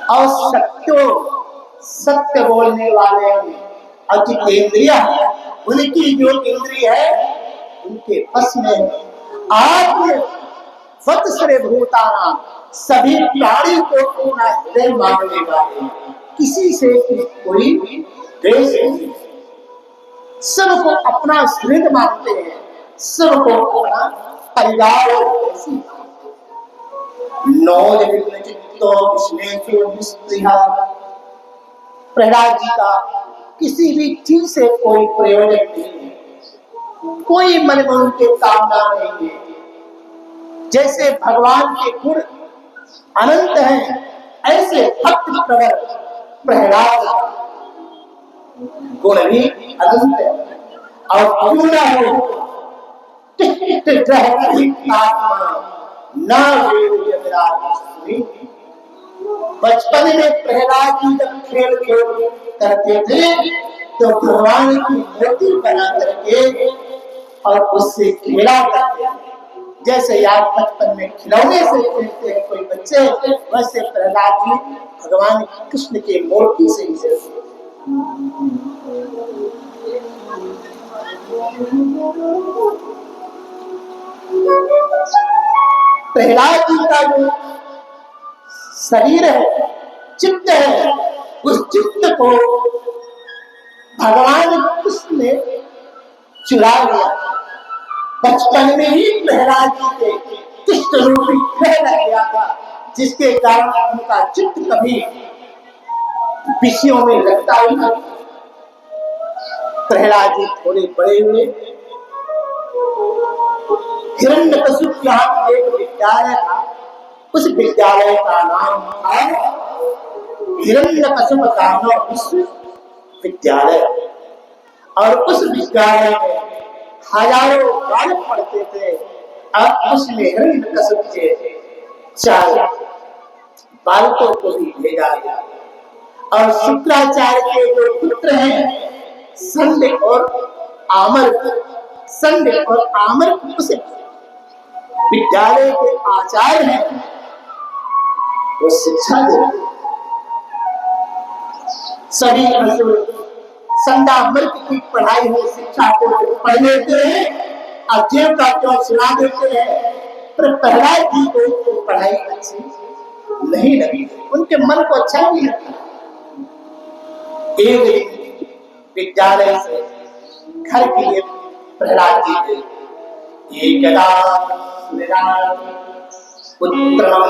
और सत्य बोलने वाले और जितेंद्रिय उनकी जो इंद्रिय है उनके बस में आत्म वत्सरे भूताना सभी प्राणी को अपना हृदय मानने वाले, किसी से कोई द्वेष नहीं, सबको अपना हृदय मानते हैं, सबको अपना परिवार प्रहलाद जी का किसी भी चीज से कोई प्रयोजन नहीं है, कोई मन में उनके कामना नहीं है। जैसे भगवान के गुण अनंत हैं, ऐसे भक्त प्रवर प्रहलाद गुण भी अनंत है। और क्यों ना हो बचपन में प्रहलाद जी जब खेल करते थे तो भगवान की मूर्ति बना करके और उससे खेला करते थे। जैसे यार बचपन में खिलौने से खेलते हैं कोई बच्चे, वैसे प्रहलाद जी भगवान कृष्ण की मूर्ति से ही खेलते। प्रहलाद जी का जो शरीर है, चित्त है, उस चित्त को भगवान कृष्ण ने चुरा लिया। बचपन में ही प्रहलाद जी के कृष्ण रूपी ग्रह लग गया था, जिसके कारण उनका चित्त कभी विषयों में लगता ही नहीं। प्रहलाद जी थोड़े बड़े हुए, हिरण्यकशिप के यहाँ एक विद्यालय था, उस विद्यालय का नाम था हिरण्यकशिप दानव विश्वविद्यालय। और उस विद्यालय में हजारों बालक पढ़ते थे। अब उसमें हिरण्यकशिप के 4 बालकों को भी भेजा गया। और शुक्राचार्य के जो पुत्र हैं संड और आमर उस विद्यालय के आचार्य हैं, वो शिक्षा देते। सभी संडामर्क की पढ़ाई में शिक्षा को पढ़ लेते हैं, अध्ययन का क्यों सुना देते हैं, पर प्रहलाद जी को पढ़ाई अच्छी नहीं लगी, उनके मन को अच्छा नहीं लगता। एक विद्यालय से घर के लिए प्रहलाद जी गए। एकदा पुत्रम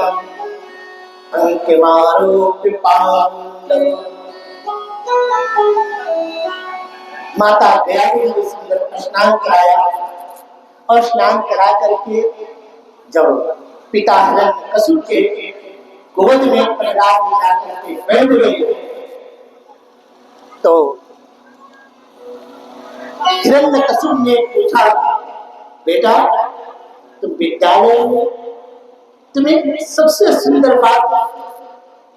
अंकमारोप्य पांडव। माता गया ने सुंदर स्नान कराया और स्नान करा करके जब पिता हिरण्यकशिप के गोद में प्रहलाद जी जाकर के बैठ गए तो हिरण्यकशिप ने पूछा, बेटा तुम विद्यालय में तुम्हें सबसे सुंदर बात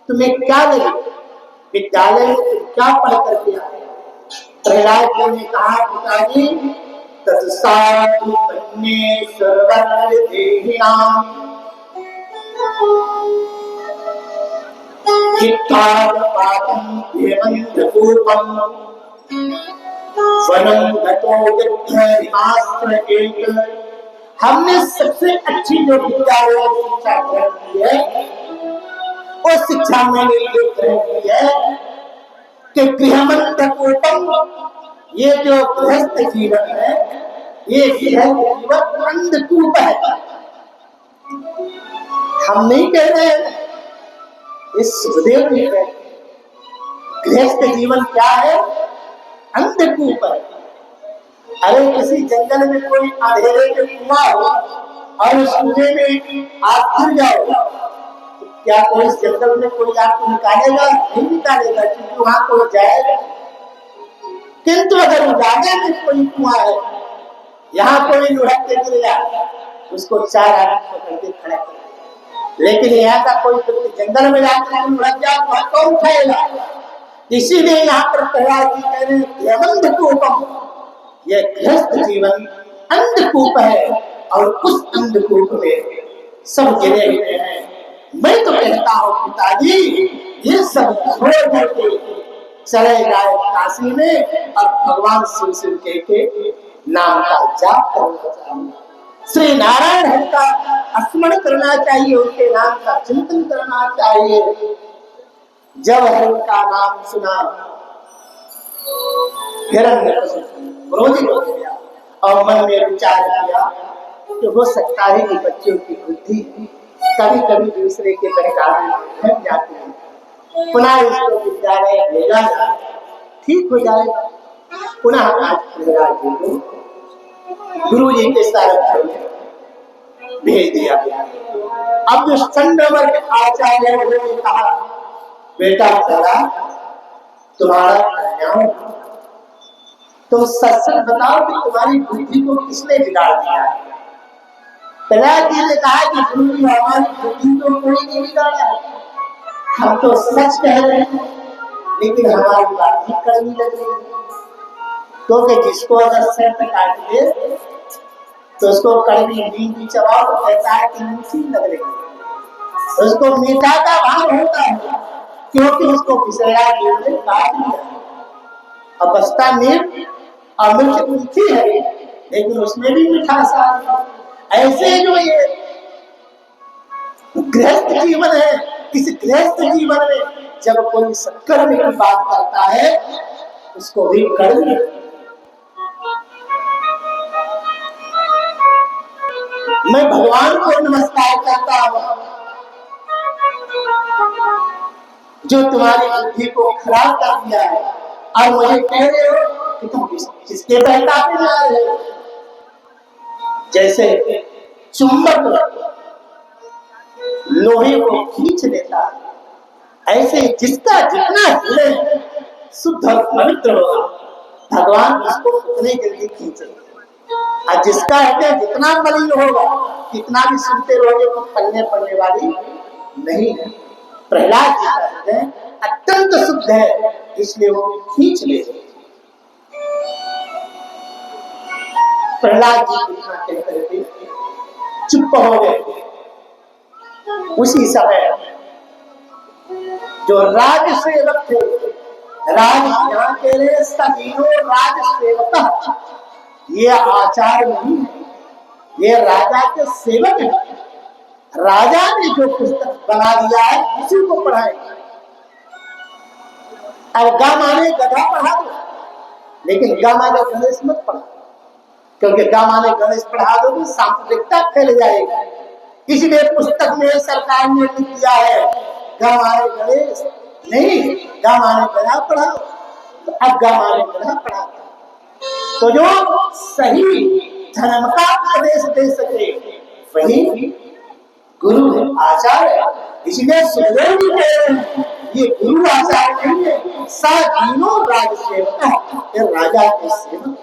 तुम्हें क्या लगी, विद्यालय में तुम क्या पढ़ करके आए? प्रहलाद जी ने कहा, पिताजी तत्साधु बन्ये सर्वदेहिनां चित्तापातं हेमन्तपूर्वं वनं गतो विद्यामाश्रयेत। हमने सबसे अच्छी जो विद्यालय शिक्षा ग्रहण की है, उस शिक्षा में ये ग्रहण की है कि गृहमन्तपूर्वं, ये जो गृहस्थ जीवन है, ये गृहस्थ जीवन अंधकूप है। हम नहीं कह रहे हैं, इस सुखदेव जी कह, गृहस्थ जीवन क्या है? अंधकूप है। अरे किसी जंगल में कोई अंधेरे में कुआं हो और उस कुएं में आप गिर जाओ, तो क्या कोई इस जंगल में कोई आपको निकालेगा? नहीं निकालेगा, क्योंकि वहां कोई जाएगा। किंतु अगर उजाले में कोई कुआं है, यहाँ कोई लुढ़क के गिर जाए, उसको 4 आदमी पकड़ के खड़ा कर। लेकिन यहाँ का कोई जंगल में जाकर लुढ़क जाए तो कौन उठाएगा? इसीलिए यहाँ पर प्रहलाद जी कह रहे हैं अंधकूपम, यह गृहस्थ जीवन अंधकूप है और उस अंधकूप में सब गिरे हुए हैं। मैं तो कहता हूँ पिताजी, ये सब छोड़ करके चले जाए काशी में और भगवान शिव के नाम का जाप करना चाहिए, श्री नारायण हरि का स्मरण करना चाहिए, उनके नाम का चिंतन करना चाहिए। जब हरि का नाम सुना हिरण्यकशिपु क्रोधित हो गया और मन में विचार किया कि हो सकता है कि बच्चों की बुद्धि कभी कभी दूसरे के बहकावे में फंस जाती है, पुनः इसको विद्यालय भेजा जाए, ठीक हो जाएगा। पुनः आज प्रहलाद जी को गुरु जी के साथ भेज दिया गया। अब जो संगमर के आचार्य ने कहा, बेटा प्रहलाद तुम्हारा कल्याण, तुम सच सच बताओ कि तुम्हारी बुद्धि को किसने बिगाड़ दिया है। प्रहलाद जी ने कहा कि गुरु जी हमारी बुद्धि को कोई नहीं बिगाड़ा है, हम तो सच कह रहे हैं, लेकिन हमारी बात ही कड़वी लग रही है। क्योंकि जिसको अगर सिर पे काट दे तो उसको कड़वी नींद भी चबाओ तो कहता है कि मीठी लग रही है, उसको मीठा का भाव होता है क्योंकि उसको पिसड़ा ने काट दिया। अवस्था में अमृत मीठी है लेकिन उसमें भी मिठास आ रही है। ऐसे जो ये गृहस्थ जीवन है, इस गृहस्थ जीवन में जब कोई सत्कर्म की बात करता है उसको भी कड़वी। मैं भगवान को नमस्कार करता हूं जो तुम्हारी बुद्धि को खराब कर दिया है और मुझे कह रहे हो कि तुम किसके बहकावे में आ रहे हो। जैसे चुंबक लोहे को खींच लेता है, ऐसे जिसका जितना हृदय शुद्ध और पवित्र होगा भगवान उसको उतने जल्दी खींचेंगे, और जिसका हृदय जितना मलिन होगा कितना भी सुनते रहोगे तो पलने पड़ने वाली नहीं है। प्रहलाद जी का हृदय अत्यंत शुद्ध है इसलिए वो खींच ले। प्रहलाद जी कहकर चुप हो गए। उसी समय जो राज सेवक थे, राज यहाँ के लिए सतीनों राज सेवक, ये आचार्य नहीं है, ये राजा के सेवक है। राजा ने जो पुस्तक बना दिया है उसी को पढ़ाएगा। अब गा माने गधा पढ़ा दो, लेकिन गा माने गणेश मत पढ़ा, क्योंकि गा माने गणेश पढ़ा दो तो सांप्रदायिकता फैल जाएगी। इसलिए पुस्तक में सरकार ने लिख दिया है गा माने गणेश नहीं, गा माने गधा पढ़ाओ। तो अब गा माने गधा पढ़ा तो जो सही धर्म का उपदेश दे सके वही गुरु है, आचार्य है। इसलिए सुखदेव जी कह रहे हैं ये गुरु आचार्य नहीं है, साधीनो राज सेवक है, ये राजा के सेवक।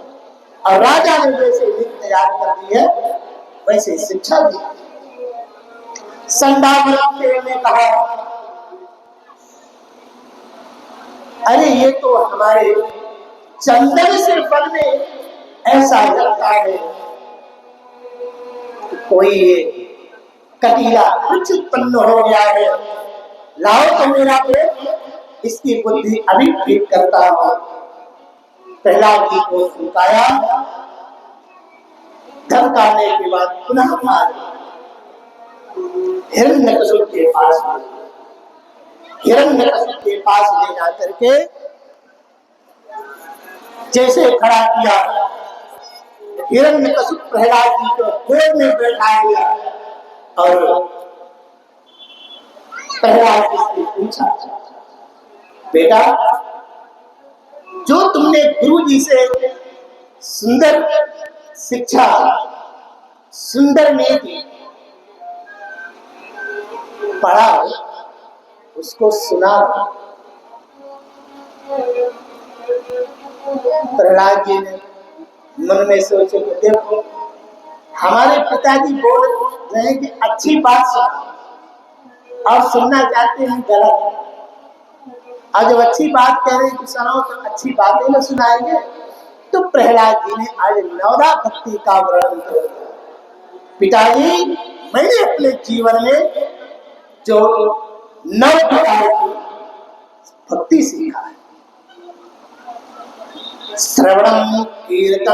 और राजा ने जैसे नीति तैयार कर दी है वैसे शिक्षा दी। संदामर ने कहा अरे ये तो हमारे चंदन से बल में ऐसा लगता है कोई कटीला कुछ उत्पन्न हो गया है, लाओ तो मेरा पेट इसकी बुद्धि अभी ठीक करता हूं। प्रहलाद जी को धमकाया, धमकाने के बाद पुनः हिरण्यकशिपु के पास हिरण्यकशिपु के पास ले जा करके जैसे खड़ा किया, हिरण्यकशिपु प्रहलाद जी को गोद में बैठा दिया और प्रहलाद जी से पूछा बेटा जो तुमने गुरु जी से सुंदर शिक्षा, सुंदर नीति पढ़ा उसको सुना। प्रहलाद जी ने मन में सोचे कि देखो हमारे पिताजी बोल रहे हैं कि अच्छी बात सुना और सुनना चाहते हैं गलत, और जब अच्छी बात कह रहे हैं कि सुनाओ तो अच्छी बातें न सुनाएंगे। तो प्रहलाद जी ने आज नवदा भक्ति का वर्णन किया। पिताजी मैंने अपने जीवन में जो 9 प्रकार की भक्ति सीखा है। श्रवणम कीर्तन